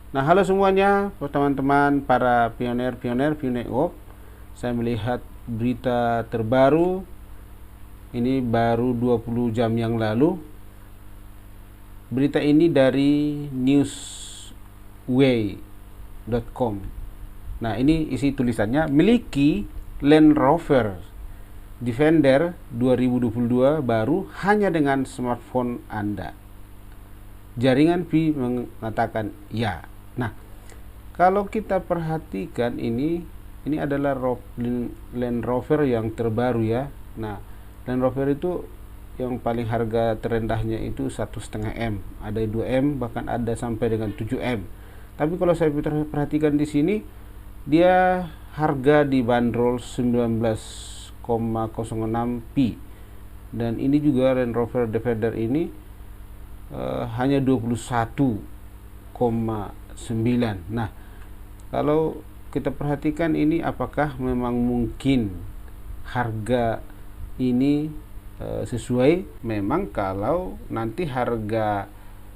Nah, halo semuanya, teman-teman para pionir-pionir Network. Saya melihat berita terbaru. Ini baru 20 jam yang lalu. Berita ini dari newsway.com. Nah, ini isi tulisannya, miliki Land Rover Defender 2022 baru hanya dengan smartphone Anda. Jaringan Pi mengatakan ya. Nah, kalau kita perhatikan ini adalah Land Rover yang terbaru ya. Nah, Land Rover itu yang paling harga terendahnya itu 1,5 M, ada 2 M, bahkan ada sampai dengan 7 M. Tapi kalau saya perhatikan di sini, dia harga dibanderol 19,06 Pi. Dan ini juga Land Rover Defender ini hanya 21,9. Nah, kalau kita perhatikan ini, apakah memang mungkin harga ini sesuai? Memang kalau nanti harga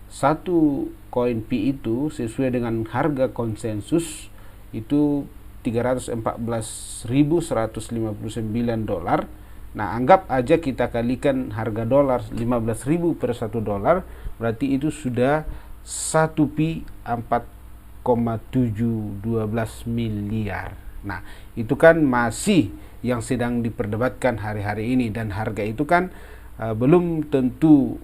satu koin Pi itu sesuai dengan harga konsensus itu $314.159. Nah, anggap aja kita kalikan harga dolar 15.000 per $1, berarti itu sudah 1 Pi 4,712 miliar. Nah, itu kan masih yang sedang diperdebatkan hari-hari ini, dan harga itu kan belum tentu,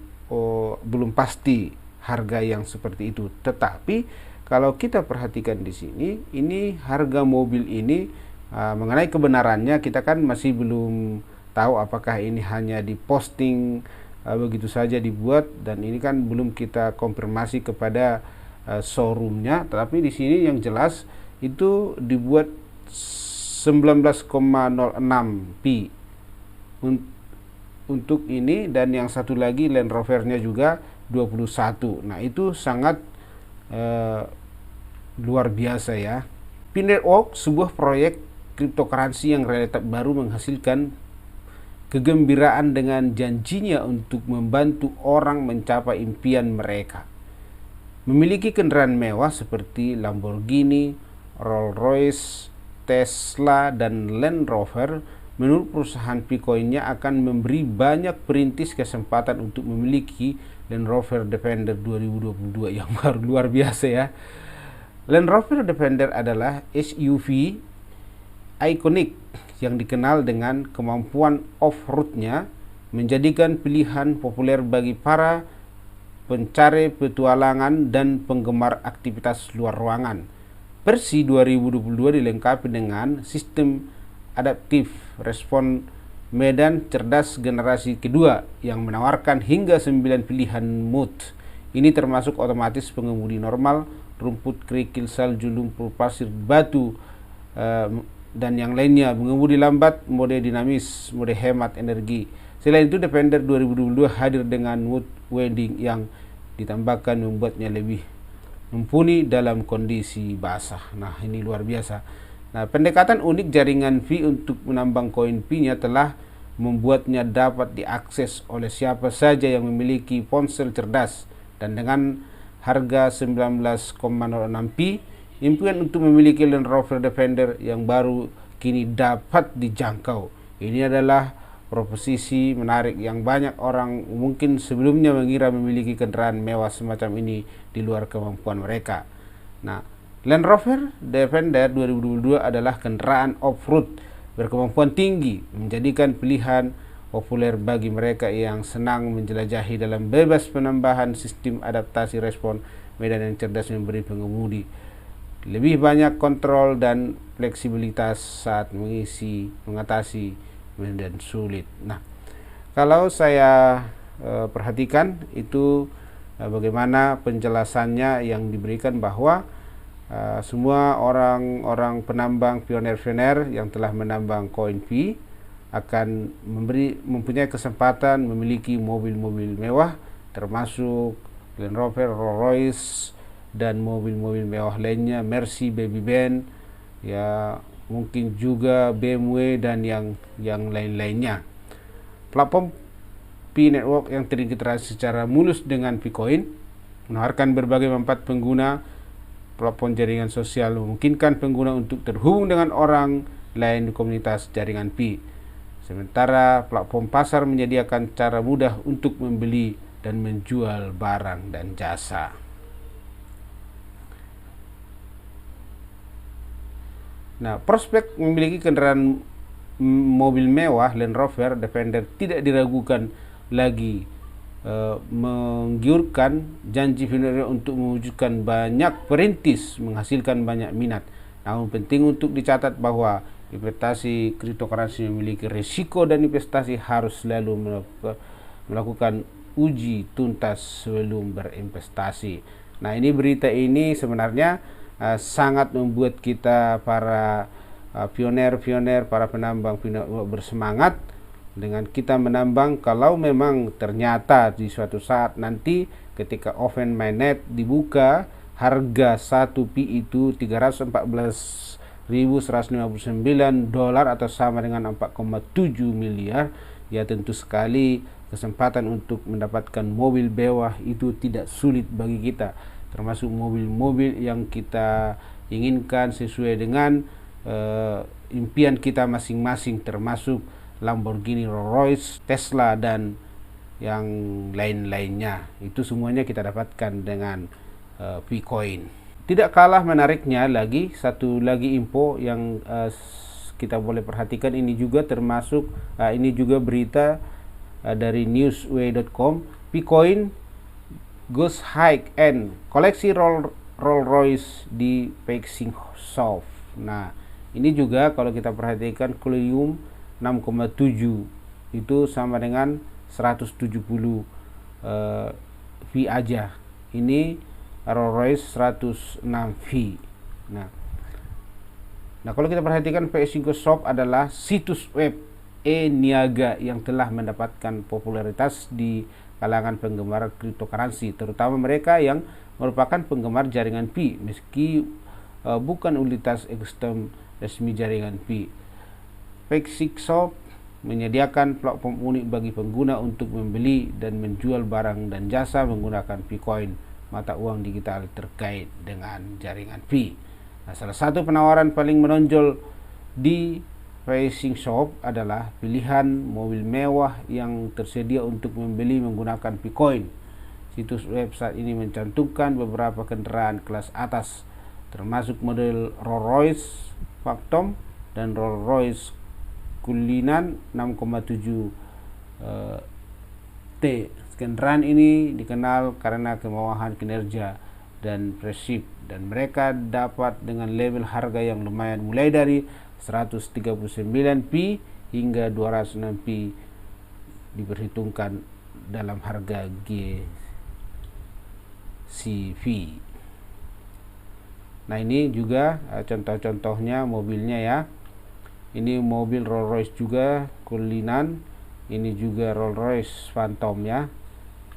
belum pasti harga yang seperti itu. Tetapi kalau kita perhatikan di sini, ini harga mobil ini mengenai kebenarannya kita kan masih belum tahu apakah ini hanya diposting begitu saja dibuat, dan ini kan belum kita konfirmasi kepada showroomnya. Tetapi di sini yang jelas itu dibuat 19,06 Pi untuk ini, dan yang satu lagi Land Rovernya juga 21. Nah, itu sangat luar biasa ya. Pi Network, sebuah proyek cryptocurrency yang relatif baru, menghasilkan kegembiraan dengan janjinya untuk membantu orang mencapai impian mereka. Memiliki kendaraan mewah seperti Lamborghini, Rolls-Royce, Tesla, dan Land Rover, menurut perusahaan Picoin-nya akan memberi banyak perintis kesempatan untuk memiliki Land Rover Defender 2022 yang baru. Luar biasa ya. Land Rover Defender adalah SUV ikonik yang dikenal dengan kemampuan off-roadnya, menjadikan pilihan populer bagi para pencari petualangan dan penggemar aktivitas luar ruangan. Versi 2022 dilengkapi dengan sistem adaptif respon medan cerdas generasi kedua yang menawarkan hingga 9 pilihan mode. Ini termasuk otomatis, pengemudi normal, rumput, kerikil, salju, lumpur, pasir, batu, dan yang lainnya, mengemudi lambat, mode dinamis, mode hemat energi. Selain itu, Defender 2022 hadir dengan mode wedding yang ditambahkan membuatnya lebih mumpuni dalam kondisi basah. Nah, ini luar biasa. Nah, pendekatan unik jaringan Pi untuk menambang koin Pi-nya telah membuatnya dapat diakses oleh siapa saja yang memiliki ponsel cerdas, dan dengan harga 19,06 Pi, impian untuk memiliki Land Rover Defender yang baru kini dapat dijangkau. Ini adalah proposisi menarik yang banyak orang mungkin sebelumnya mengira memiliki kendaraan mewah semacam ini di luar kemampuan mereka. Nah, Land Rover Defender 2022 adalah kendaraan off-road berkemampuan tinggi, menjadikan pilihan populer bagi mereka yang senang menjelajahi dalam bebas. Penambahan sistem adaptasi respon medan yang cerdas memberi pengemudi lebih banyak kontrol dan fleksibilitas saat mengatasi medan sulit. Nah, kalau saya perhatikan itu bagaimana penjelasannya yang diberikan, bahwa semua orang-orang penambang pionir-pionir yang telah menambang koin Pi akan mempunyai kesempatan memiliki mobil-mobil mewah, termasuk Land Rover, Rolls-Royce, dan mobil-mobil mewah lainnya, Mercy, Baby Ben, ya mungkin juga BMW dan yang lain-lainnya. Platform Pi Network yang terintegrasi secara mulus dengan Picoin menawarkan berbagai manfaat pengguna platform jaringan sosial memungkinkan pengguna untuk terhubung dengan orang lain di komunitas jaringan Pi. Sementara platform pasar menyediakan cara mudah untuk membeli dan menjual barang dan jasa. Nah, prospek memiliki kendaraan mobil mewah Land Rover Defender tidak diragukan lagi, menggiurkan janji Veoneer untuk mewujudkan banyak perintis menghasilkan banyak minat. Namun penting untuk dicatat bahwa investasi cryptocurrency memiliki risiko dan investasi harus selalu melakukan uji tuntas sebelum berinvestasi. Nah, ini berita ini sebenarnya sangat membuat kita para pioner, para penambang bersemangat dengan kita menambang. Kalau memang ternyata di suatu saat nanti ketika open mainnet dibuka, harga 1 Pi itu $314.159 atau sama dengan 4,7 miliar. Ya, tentu sekali kesempatan untuk mendapatkan mobil mewah itu tidak sulit bagi kita, termasuk mobil-mobil yang kita inginkan sesuai dengan impian kita masing-masing, termasuk Lamborghini, Rolls-Royce, Tesla, dan yang lain-lainnya. Itu semuanya kita dapatkan dengan Bitcoin. Tidak kalah menariknya lagi, satu lagi info yang kita boleh perhatikan, ini juga termasuk ini juga berita dari newsway.com. Bitcoin goes high-end, koleksi Rolls-Royce di Pexing Shop. Nah, ini juga kalau kita perhatikan Colium 6,7 itu sama dengan 170 V aja. Ini Rolls-Royce 106 V. Nah, kalau kita perhatikan Pexing Shop adalah situs web e-niaga yang telah mendapatkan popularitas di kalangan penggemar cryptocurrency, terutama mereka yang merupakan penggemar jaringan Pi, meski bukan utilitas ekosistem resmi jaringan Pi. Pexing Shop menyediakan platform unik bagi pengguna untuk membeli dan menjual barang dan jasa menggunakan Bitcoin, mata uang digital terkait dengan jaringan Pi. Nah, salah satu penawaran paling menonjol di Pexing Shop adalah pilihan mobil mewah yang tersedia untuk membeli menggunakan Bitcoin. Situs web saat ini mencantumkan beberapa kendaraan kelas atas, termasuk model Rolls-Royce Phantom dan Rolls-Royce Cullinan 6,7 T. Kendaraan ini dikenal karena kemewahan kinerja dan presisi, dan mereka dapat dengan label harga yang lumayan mulai dari 139 Pi hingga 206 Pi diperhitungkan dalam harga GCV. Nah, ini juga contoh-contohnya mobilnya ya. Ini mobil Rolls-Royce juga Cullinan, ini juga Rolls-Royce Phantom ya.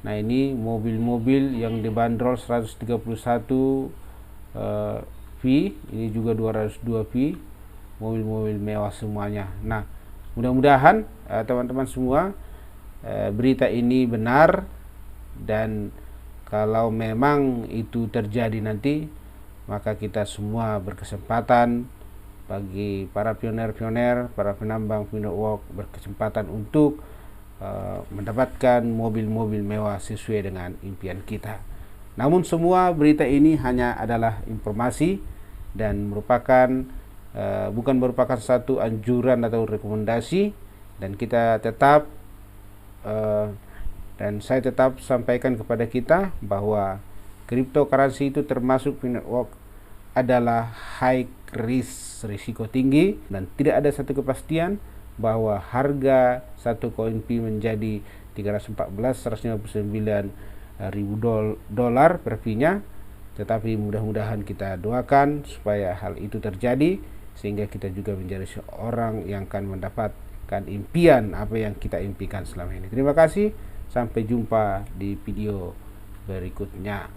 Nah, ini mobil-mobil yang dibanderol 131 V, ini juga 202 V, mobil-mobil mewah semuanya. Nah, mudah-mudahan teman-teman semua berita ini benar, dan kalau memang itu terjadi nanti, maka kita semua berkesempatan, bagi para pioner-pioner, para penambang Finnotworks berkesempatan untuk mendapatkan mobil-mobil mewah sesuai dengan impian kita. Namun semua berita ini hanya adalah informasi dan bukan merupakan satu anjuran atau rekomendasi, dan kita tetap dan saya tetap sampaikan kepada kita bahwa cryptocurrency itu termasuk Finnotworks adalah high risk, risiko tinggi, dan tidak ada satu kepastian bahwa harga satu koin Pi menjadi $314.159.000 per Pi-nya. Tetapi mudah-mudahan kita doakan supaya hal itu terjadi, sehingga kita juga menjadi seorang yang akan mendapatkan impian apa yang kita impikan selama ini. Terima kasih, sampai jumpa di video berikutnya.